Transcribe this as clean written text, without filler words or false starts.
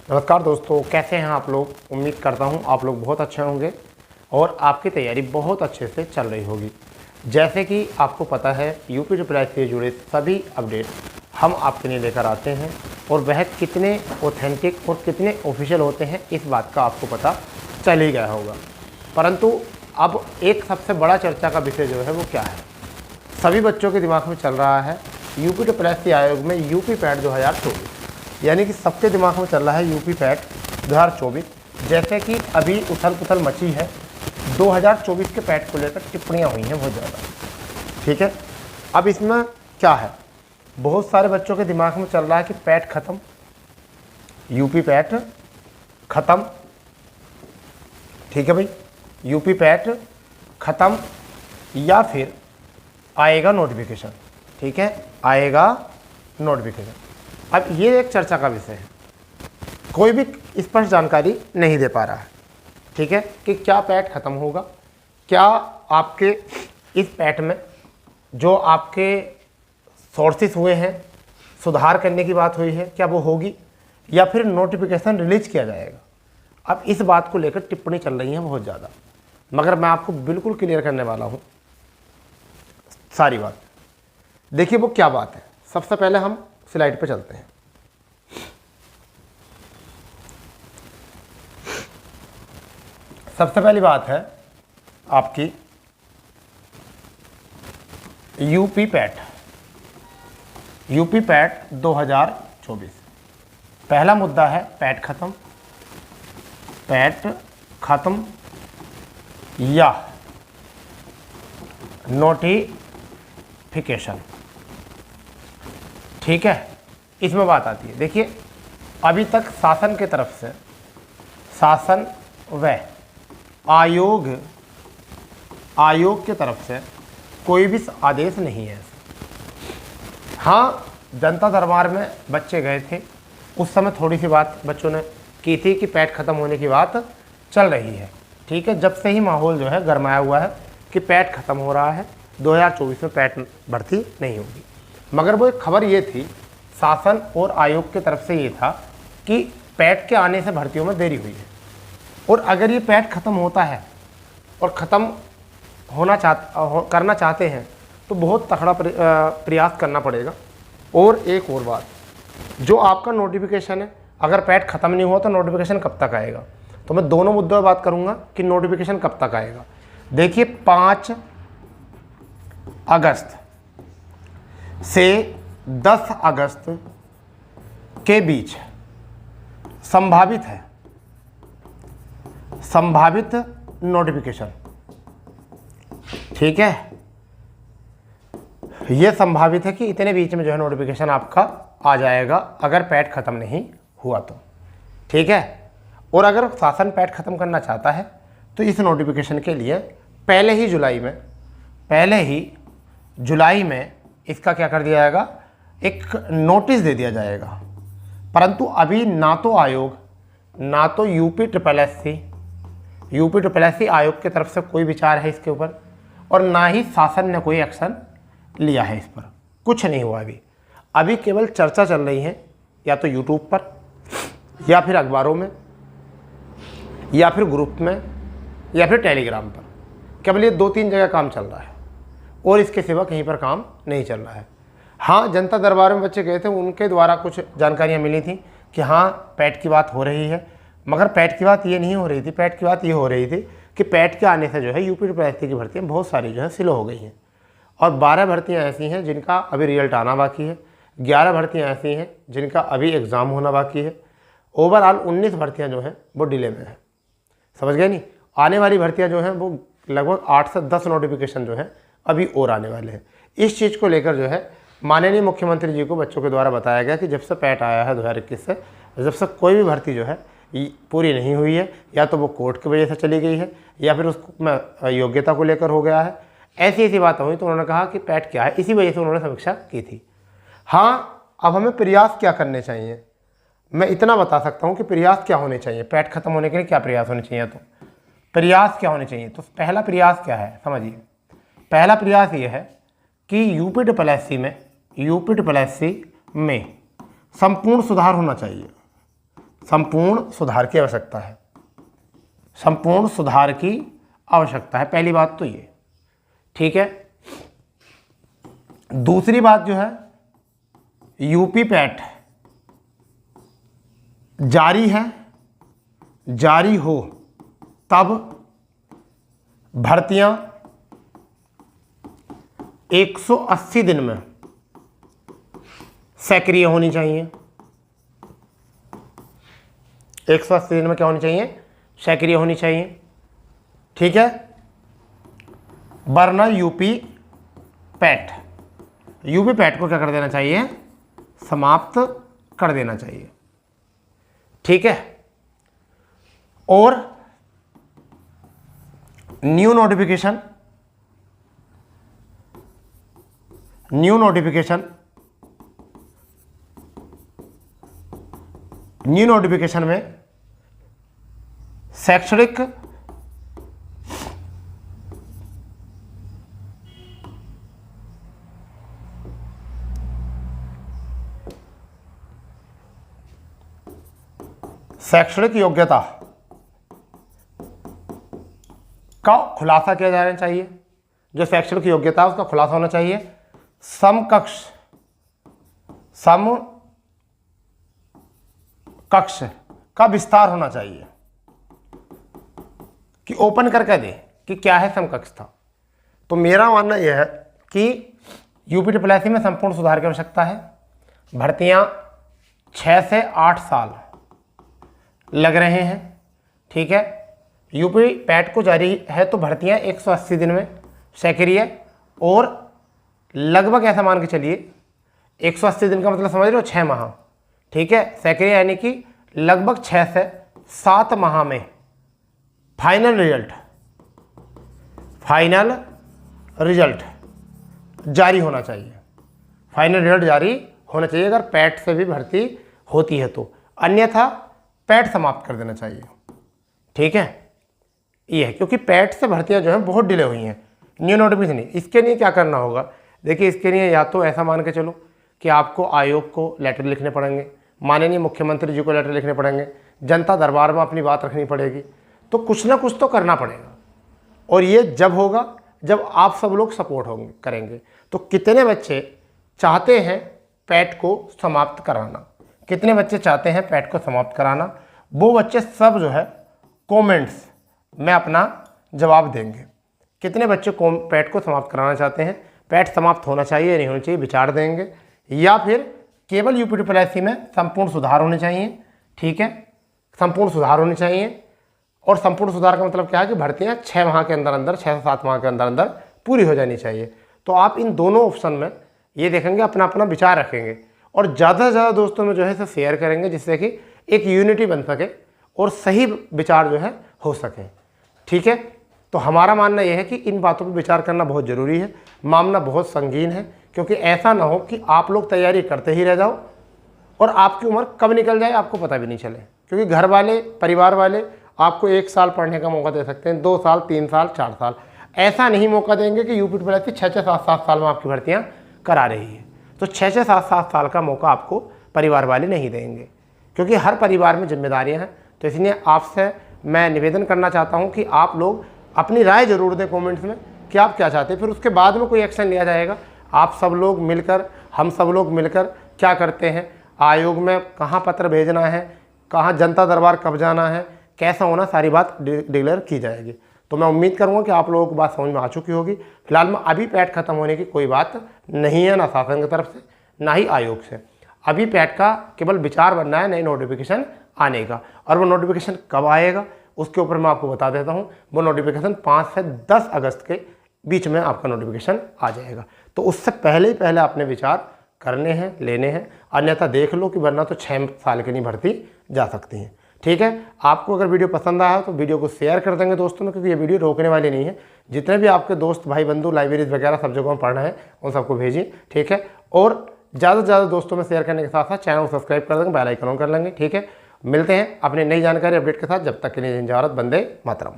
नमस्कार दोस्तों, कैसे हैं आप लोग। उम्मीद करता हूं आप लोग बहुत अच्छे होंगे और आपकी तैयारी बहुत अच्छे से चल रही होगी। जैसे कि आपको पता है, यूपी ट्रिपल से जुड़े सभी अपडेट हम आपके लिए लेकर आते हैं और वह कितने ऑथेंटिक और कितने ऑफिशियल होते हैं इस बात का आपको पता चल ही गया होगा। परंतु अब एक सबसे बड़ा चर्चा का विषय जो है वो क्या है, सभी बच्चों के दिमाग में चल रहा है यूपी ट्रिपल आयोग में यूपी पैट 2024, यानी कि सबके दिमाग में चल रहा है यूपी पैट 2024। जैसे कि अभी उथल पुथल मची है, 2024 के पैट को लेकर टिप्पणियां हुई हैं बहुत ज़्यादा। ठीक है, अब इसमें क्या है, बहुत सारे बच्चों के दिमाग में चल रहा है कि पैट ख़त्म, यूपी पैट ख़त्म। ठीक है भाई, यूपी पैट ख़त्म या फिर आएगा नोटिफिकेशन। ठीक है, आएगा नोटिफिकेशन। अब ये एक चर्चा का विषय है, कोई भी स्पष्ट जानकारी नहीं दे पा रहा है। ठीक है, कि क्या पैट ख़त्म होगा, क्या आपके इस पैट में जो आपके सोर्सेस हुए हैं, सुधार करने की बात हुई है, क्या वो होगी या फिर नोटिफिकेशन रिलीज किया जाएगा। अब इस बात को लेकर टिप्पणी चल रही है बहुत ज़्यादा, मगर मैं आपको बिल्कुल क्लियर करने वाला हूँ सारी बात। देखिए वो क्या बात है, सबसे पहले हम स्लाइड पे चलते हैं। सबसे पहली बात है आपकी यूपी पैट 2024। पहला मुद्दा है पैट खत्म, पैट खत्म या नोटिफिकेशन। ठीक है, इसमें बात आती है। देखिए अभी तक शासन के तरफ से, शासन व आयोग के तरफ से कोई भी आदेश नहीं है। हाँ, जनता दरबार में बच्चे गए थे, उस समय थोड़ी सी बात बच्चों ने की थी कि पैट ख़त्म होने की बात चल रही है। ठीक है, जब से ही माहौल जो है गरमाया हुआ है कि पैट ख़त्म हो रहा है, 2024 में पैट भर्ती नहीं होगी। मगर वो एक खबर ये थी शासन और आयोग की तरफ से ये था कि पैट के आने से भर्तियों में देरी हुई है, और अगर ये पैट ख़त्म होता है और ख़त्म करना चाहते हैं तो बहुत तगड़ा प्रयास करना पड़ेगा। और एक और बात, जो आपका नोटिफिकेशन है, अगर पैट ख़त्म नहीं हुआ तो नोटिफिकेशन कब तक आएगा। तो मैं दोनों मुद्दों पर बात करूंगा कि नोटिफिकेशन कब तक आएगा। देखिए 5 अगस्त से 10 अगस्त के बीच संभावित नोटिफिकेशन। ठीक है, यह संभावित है कि इतने बीच में जो है नोटिफिकेशन आपका आ जाएगा अगर पैट ख़त्म नहीं हुआ तो। ठीक है, और अगर शासन पैट ख़त्म करना चाहता है तो इस नोटिफिकेशन के लिए पहले ही जुलाई में इसका क्या कर दिया जाएगा, एक नोटिस दे दिया जाएगा। परंतु अभी ना तो आयोग, ना तो यूपी ट्रिपल एस आयोग की तरफ से कोई विचार है इसके ऊपर, और ना ही शासन ने कोई एक्शन लिया है इस पर। कुछ नहीं हुआ अभी केवल चर्चा चल रही है, या तो यूट्यूब पर या फिर अखबारों में या फिर ग्रुप में या फिर टेलीग्राम पर। केवल ये 2-3 जगह काम चल रहा है और इसके सिवा कहीं पर काम नहीं चल रहा है। हाँ, जनता दरबार में बच्चे गए थे, उनके द्वारा कुछ जानकारियाँ मिली थी कि हाँ पैट की बात हो रही है, मगर पैट की बात ये नहीं हो रही थी। पैट की बात ये हो रही थी कि पैट के आने से जो है यूपी ट्रिपल की भर्तियाँ बहुत सारी जो है स्लो हो गई हैं, और 12 भर्तियाँ ऐसी हैं जिनका अभी रिजल्ट आना बाकी है, 11 भर्तियाँ ऐसी हैं जिनका अभी एग्ज़ाम होना बाकी है। ओवरऑल 19 भर्तियाँ जो हैं वो डिले में है। समझ गए नहीं, आने वाली भर्तियाँ जो हैं वो लगभग 8 से 10 नोटिफिकेशन जो है अभी और आने वाले हैं। इस चीज़ को लेकर जो है माननीय मुख्यमंत्री जी को बच्चों के द्वारा बताया गया कि जब से पैट आया है 2021 से, जब से कोई भी भर्ती जो है पूरी नहीं हुई है, या तो वो कोर्ट की वजह से चली गई है या फिर उसमें योग्यता को लेकर हो गया है, ऐसी बात हुई। तो उन्होंने कहा कि पैट क्या है, इसी वजह से उन्होंने समीक्षा की थी। हाँ, अब हमें प्रयास क्या करने चाहिए, मैं इतना बता सकता हूँ कि प्रयास क्या होने चाहिए, पैट खत्म होने के लिए क्या प्रयास होने चाहिए। तो प्रयास क्या होने चाहिए, तो पहला प्रयास क्या है समझिए। पहला प्रयास ये है कि यूपी ट्रिपल एससी में संपूर्ण सुधार होना चाहिए। संपूर्ण सुधार की आवश्यकता है, संपूर्ण सुधार की आवश्यकता है। पहली बात तो ये, ठीक है। दूसरी बात जो है, यूपी पैट जारी है, जारी हो तब भर्तियां 180 दिन में सक्रिय होनी चाहिए। 180 दिन में क्या होनी चाहिए? सक्रिय होनी चाहिए, ठीक है। वरना यूपी पैट को क्या कर देना चाहिए? समाप्त कर देना चाहिए, ठीक है। और न्यू नोटिफिकेशन में शैक्षणिक योग्यता का खुलासा किया जाना चाहिए। जो शैक्षणिक योग्यता है उसका खुलासा होना चाहिए। समकक्ष का विस्तार होना चाहिए, कि ओपन करके दे कि क्या है समकक्षता। तो मेरा मानना यह है कि यूपी ट्रिपल में संपूर्ण सुधार की आवश्यकता है। भर्तियां 6 से 8 साल लग रहे हैं, ठीक है। यूपी पैट को जारी है तो भर्तियां 180 दिन में सक्रिय, और लगभग ऐसा मान के चलिए 180 दिन का मतलब समझ रहे हो 6 माह, ठीक है। सक्रिय यानी कि लगभग 6 से 7 माह में फाइनल रिजल्ट जारी होना चाहिए। फाइनल रिजल्ट जारी होना चाहिए अगर पैट से भी भर्ती होती है तो, अन्यथा पैट समाप्त कर देना चाहिए, ठीक है। ये है क्योंकि पैट से भर्तियां जो हैं बहुत डिले हुई हैं। न्यू नोटिफिकेशन नहीं, इसके लिए क्या करना होगा? देखिए, इसके लिए या तो ऐसा मान के चलो कि आपको आयोग को लेटर लिखने पड़ेंगे, माननीय मुख्यमंत्री जी को लेटर लिखने पड़ेंगे, जनता दरबार में अपनी बात रखनी पड़ेगी, तो कुछ ना कुछ तो करना पड़ेगा। और ये जब होगा जब आप सब लोग सपोर्ट करेंगे। तो कितने बच्चे चाहते हैं पैट को समाप्त कराना, कितने बच्चे चाहते हैं पैट को समाप्त कराना, वो बच्चे सब जो है कमेंट्स में अपना जवाब देंगे। कितने बच्चे पैट को समाप्त कराना चाहते हैं, पैट समाप्त होना चाहिए या नहीं होना चाहिए, विचार देंगे। या फिर केवल यूपी ट्रिपल में संपूर्ण सुधार होने चाहिए, ठीक है, संपूर्ण सुधार होने चाहिए। और संपूर्ण सुधार का मतलब क्या है कि भर्तियां 6 माह के अंदर 6 से 7 माह के अंदर पूरी हो जानी चाहिए। तो आप इन दोनों ऑप्शन में ये देखेंगे, अपना अपना विचार रखेंगे और ज़्यादा से ज़्यादा दोस्तों में जो है इसे शेयर करेंगे, जिससे कि एक यूनिटी बन सके और सही विचार जो है हो सके, ठीक है। तो हमारा मानना यह है कि इन बातों पर विचार करना बहुत ज़रूरी है। मामला बहुत संगीन है, क्योंकि ऐसा ना हो कि आप लोग तैयारी करते ही रह जाओ और आपकी उम्र कब निकल जाए आपको पता भी नहीं चले। क्योंकि घर वाले, परिवार वाले आपको 1 साल पढ़ने का मौका दे सकते हैं, 2 साल, 3 साल, 4 साल, ऐसा नहीं मौका देंगे कि यूपी ट्रिपल 6-6, 7-7 साल में आपकी भर्तियाँ करा रही है। तो 6-6, 7-7 साल का मौका आपको परिवार वाले नहीं देंगे, क्योंकि हर परिवार में जिम्मेदारियाँ हैं। तो इसलिए आपसे मैं निवेदन करना चाहता हूँ कि आप लोग अपनी राय जरूर दें कमेंट्स में कि आप क्या चाहते हैं, फिर उसके बाद में कोई एक्शन लिया जाएगा। आप सब लोग मिलकर, हम सब लोग मिलकर क्या करते हैं, आयोग में कहाँ पत्र भेजना है, कहाँ जनता दरबार कब जाना है, कैसा होना, सारी बात डिक्लेयर की जाएगी। तो मैं उम्मीद करूँगा कि आप लोगों को बात समझ में आ चुकी होगी। फिलहाल में अभी पैट खत्म होने की कोई बात नहीं है, ना शासन की तरफ से ना ही आयोग से। अभी पैट का केवल विचार बनना है नई नोटिफिकेशन आने का, और वो नोटिफिकेशन कब आएगा उसके ऊपर मैं आपको बता देता हूँ। वो नोटिफिकेशन 5 से 10 अगस्त के बीच में आपका नोटिफिकेशन आ जाएगा। तो उससे पहले ही पहले आपने विचार करने हैं, लेने हैं, अन्यथा देख लो कि वरना तो 6 साल के नहीं भर्ती जा सकती हैं, ठीक है। आपको अगर वीडियो पसंद आया तो वीडियो को शेयर कर देंगे दोस्तों में, क्योंकि ये वीडियो रोकने वाली नहीं है। जितने भी आपके दोस्त, भाई बंधु, लाइब्रेरीज वगैरह सब जगहों में पढ़ना है उन सबको भेजिए, ठीक है। और ज़्यादा से ज़्यादा दोस्तों में शेयर करने के साथ साथ चैनल को सब्सक्राइब कर देंगे, बेल आइकन ऑन कर लेंगे, ठीक है। मिलते हैं अपनी नई जानकारी अपडेट के साथ। जब तक के लिए इजाज़त, वंदे मातरम।